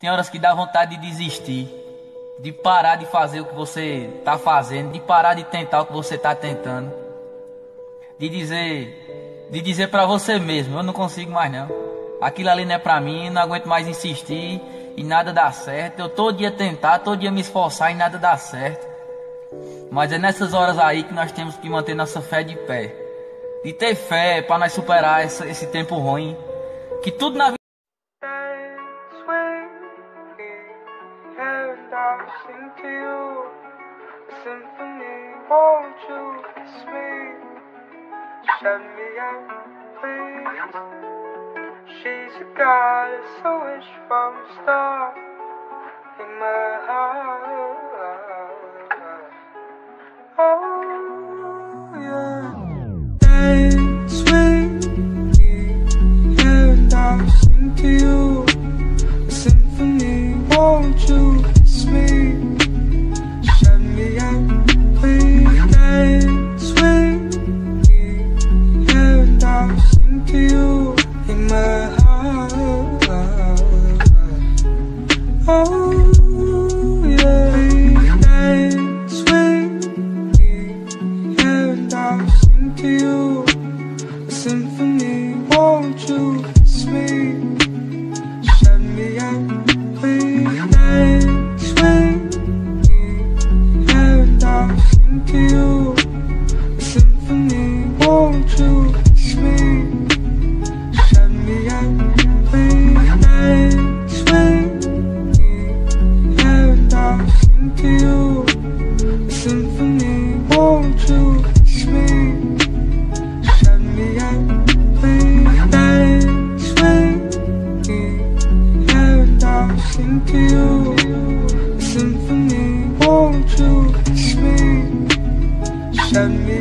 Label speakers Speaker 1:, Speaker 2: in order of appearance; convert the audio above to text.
Speaker 1: Tem horas que dá vontade de desistir, de parar de fazer o que você tá fazendo, de parar de tentar o que você tá tentando, de dizer pra você mesmo, eu não consigo mais não. Aquilo ali não é pra mim, não aguento mais insistir e nada dá certo. Eu todo dia tentar, todo dia me esforçar e nada dá certo. Mas é nessas horas aí que nós temos que manter nossa fé de pé, de ter fé pra nós superar esse tempo ruim, que tudo na vida
Speaker 2: sing to you a symphony, won't you kiss me? Shut me out, please. She's a goddess, a wish from a star in my heart. Oh, yeah. Dance with me, and I'll sing to you a symphony, won't you kiss me? Shut me out, please. Dance with me, and I'll sing to you in my heart. Oh, yeah. Dance with me, and I'll sing to you a symphony, won't you kiss me? Shut me out, please. Dance with me, and I'll sing to you a symphony, won't you kiss me? Shut me out, please. Dance with me, and I'll sing to you a symphony, won't you kiss me? Shut me out, please. Dance with me, and I'll sing to you a symphony, won't you kiss me? Shut me